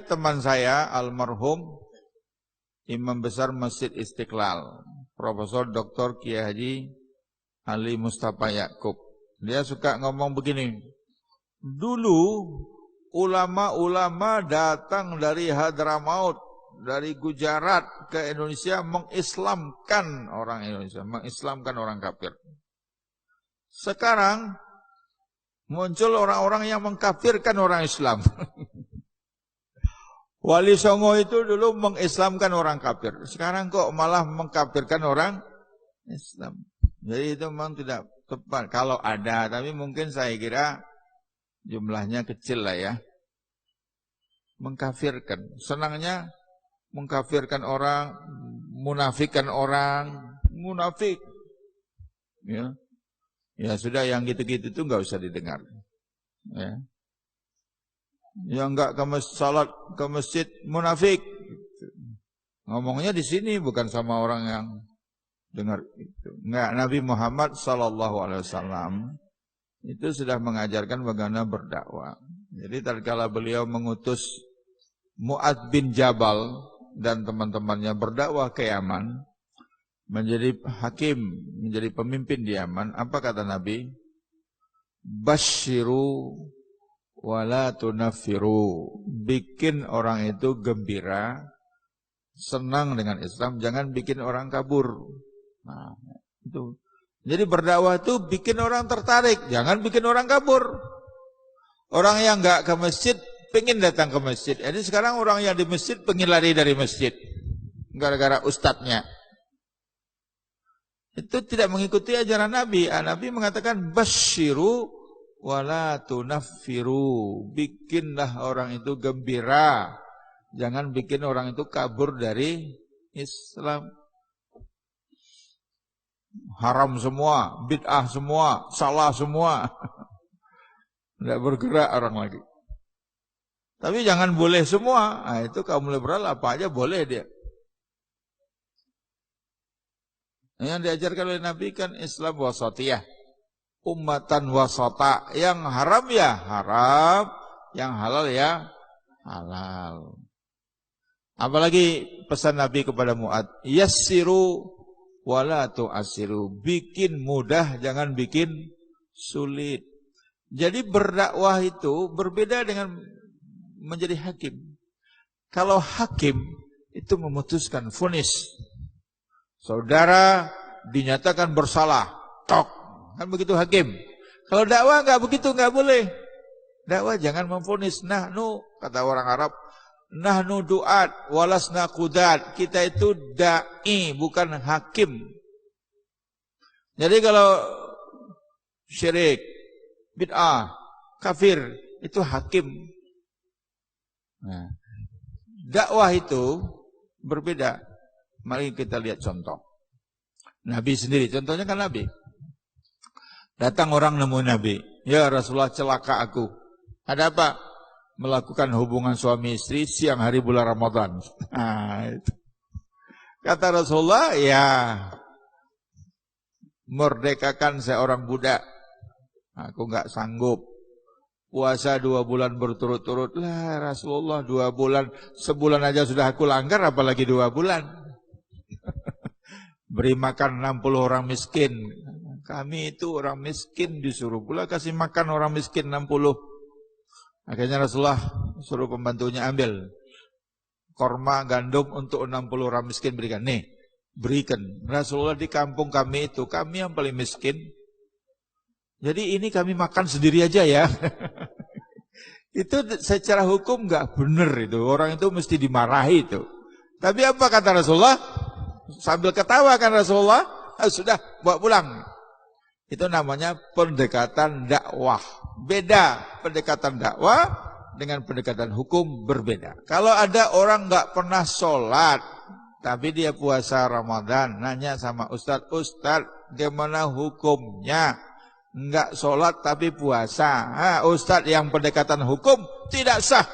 teman saya almarhum Imam Besar Masjid Istiqlal, Profesor Dr. Kiai Haji Ali Mustafa Yaakob. Dia suka ngomong begini, dulu ulama-ulama datang dari Hadramaut, dari Gujarat ke Indonesia mengislamkan orang Indonesia, mengislamkan orang kafir. Sekarang muncul orang-orang yang mengkafirkan orang Islam. Wali Songo itu dulu mengislamkan orang kafir. Sekarang kok malah mengkafirkan orang Islam. Jadi itu memang tidak tepat. Kalau ada, tapi mungkin saya kira jumlahnya kecil lah ya. Mengkafirkan. Senangnya mengkafirkan orang, munafikan orang, munafik. Ya. Ya sudah, yang gitu-gitu itu enggak usah didengar. Ya. Yang enggak salat ke masjid munafik. Ngomongnya di sini bukan sama orang yang dengar itu. Enggak, Nabi Muhammad SAW itu sudah mengajarkan bagaimana berdakwah. Jadi tatkala beliau mengutus Mu'adz bin Jabal dan teman-temannya berdakwah ke Yaman, menjadi hakim, menjadi pemimpin di Yaman, apa kata Nabi? Basyiru wala tunaffiru. Bikin orang itu gembira, senang dengan Islam, jangan bikin orang kabur. Nah, itu. Jadi berdakwah itu bikin orang tertarik, jangan bikin orang kabur. Orang yang enggak ke masjid pengen datang ke masjid. Jadi sekarang orang yang di masjid pengen lari dari masjid gara-gara ustadznya. Itu tidak mengikuti ajaran Nabi. Nabi mengatakan basyiru wala tunaffiru. Bikinlah orang itu gembira, jangan bikin orang itu kabur dari Islam. Haram semua, bid'ah semua, salah semua. Tidak bergerak orang lagi. Tapi jangan boleh semua. Nah, itu kaum liberal apa aja boleh dia. Yang diajarkan oleh Nabi kan Islam wasatiyah, ummatan wasata. Yang haram ya haram, yang halal ya halal. Apalagi pesan Nabi kepada Mu'adz, yassiru wala tu'assiru. Bikin mudah, jangan bikin sulit. Jadi berdakwah itu berbeda dengan menjadi hakim. Kalau hakim itu memutuskan vonis, saudara dinyatakan bersalah, tok, kan begitu hakim. Kalau dakwah enggak begitu, enggak boleh. Dakwah jangan memvonis. Nahnu, kata orang Arab, nahnu du'at walasna qudat. Kita itu dai, bukan hakim. Jadi kalau syirik, bid'ah, kafir, itu hakim. Nah, dakwah itu berbeda. Mari kita lihat contoh. Nabi sendiri, contohnya kan Nabi. Datang orang nemu Nabi. Ya Rasulullah, celaka aku. Ada apa? Melakukan hubungan suami istri siang hari bulan Ramadan. Nah, itu. Kata Rasulullah, ya merdekakan seorang budak. Aku enggak sanggup. Puasa 2 bulan berturut-turut. Lah Rasulullah, 2 bulan. Sebulan aja sudah aku langgar, apalagi 2 bulan. Beri makan 60 orang miskin. Kami itu orang miskin disuruh pula kasih makan orang miskin 60. Akhirnya Rasulullah suruh pembantunya ambil korma gandum untuk 60 orang miskin, berikan. Nih, berikan. Rasulullah, di kampung kami itu, kami yang paling miskin. Jadi ini kami makan sendiri aja ya. Itu secara hukum enggak benar itu. Orang itu mesti dimarahi itu. Tapi apa kata Rasulullah? Sambil ketawa kan Rasulullah, sudah bawa pulang. Itu namanya pendekatan dakwah. Beda pendekatan dakwah dengan pendekatan hukum, berbeda. Kalau ada orang enggak pernah sholat, tapi dia puasa Ramadan, nanya sama Ustadz, Ustadz gimana hukumnya? Enggak sholat tapi puasa. Ustadz, yang pendekatan hukum tidak sah.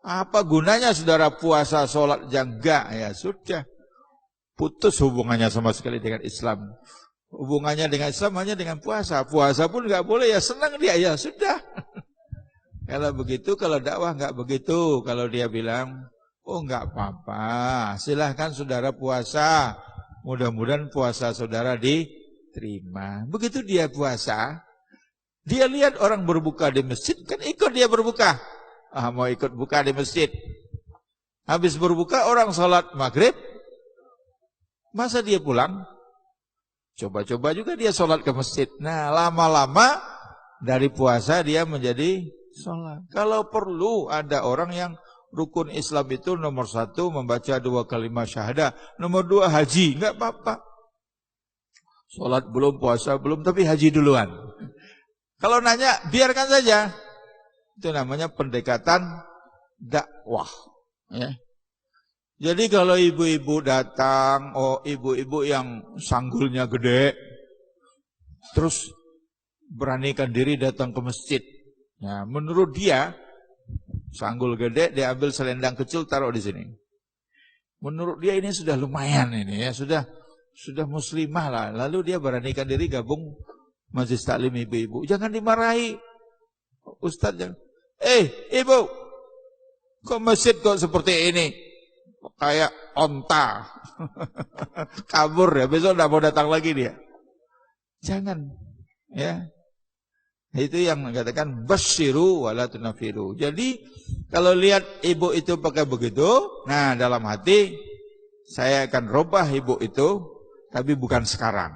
Apa gunanya saudara puasa sholat enggak? Ya sudah, putus hubungannya sama sekali dengan Islam. Hubungannya dengan Islam hanya dengan puasa. Puasa pun enggak boleh, ya senang dia, ya sudah. Kalau begitu, kalau dakwah nggak begitu. Kalau dia bilang, oh nggak apa-apa, silahkan saudara puasa. Mudah-mudahan puasa saudara diterima. Begitu dia puasa, dia lihat orang berbuka di masjid, kan ikut dia berbuka. Mau ikut buka di masjid. Habis berbuka orang sholat maghrib, masa dia pulang? Coba-coba juga dia sholat ke masjid. Nah, lama-lama dari puasa dia menjadi sholat. Kalau perlu ada orang yang rukun Islam itu nomor 1 membaca 2 kalimat syahadah, nomor 2 haji, enggak apa-apa. Sholat belum, puasa belum, tapi haji duluan. Kalau nanya, biarkan saja. Itu namanya pendekatan dakwah. Ya. Jadi kalau ibu-ibu datang, ibu-ibu yang sanggulnya gede, terus beranikan diri datang ke masjid. Nah, menurut dia, sanggul gede, dia ambil selendang kecil taruh di sini. Menurut dia ini sudah lumayan ini ya, sudah muslimah lah. Lalu dia beranikan diri gabung majelis taklim ibu-ibu. Jangan dimarahi, Ustaz. Ibu, kok masjid kok seperti ini? Kayak onta. Kabur ya, besok tidak mau datang lagi dia. Jangan, ya. Itu yang mengatakan basyiru wala tunafiru. Jadi kalau lihat ibu itu pakai begitu, nah dalam hati saya akan rubah ibu itu, tapi bukan sekarang.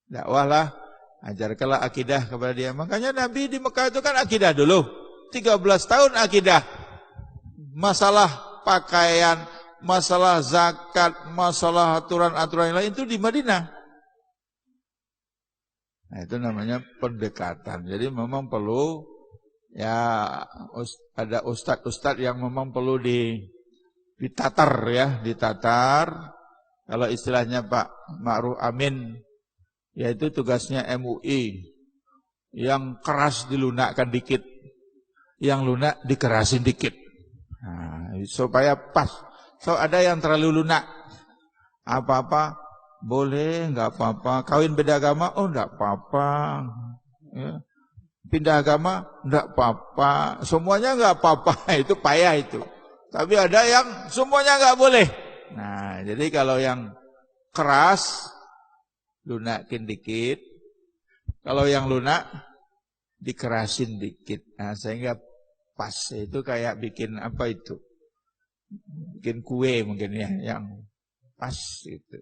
Dakwahlah, ajarkanlah akidah kepada dia. Makanya Nabi di Mekah itu kan akidah dulu. 13 tahun akidah. Masalah pakaian, masalah zakat, masalah aturan-aturan yang lain itu di Madinah. Nah, itu namanya pendekatan. Jadi memang perlu ya ada ustadz-ustadz yang memang perlu ditatar ya, ditatar. Kalau istilahnya Pak Ma'ruf Amin, yaitu tugasnya MUI, yang keras dilunakkan dikit, yang lunak dikerasin dikit. Nah, supaya pas. So ada yang terlalu lunak, apa-apa boleh, nggak apa-apa. Kawin beda agama, oh nggak apa-apa. Ya. Pindah agama, nggak apa-apa. Semuanya nggak apa-apa. Itu payah itu. Tapi ada yang semuanya nggak boleh. Nah, jadi kalau yang keras, lunakin dikit. Kalau yang lunak, dikerasin dikit. Nah, sehingga pas. Itu kayak bikin apa itu? Bikin kue mungkin ya, yang pas gitu.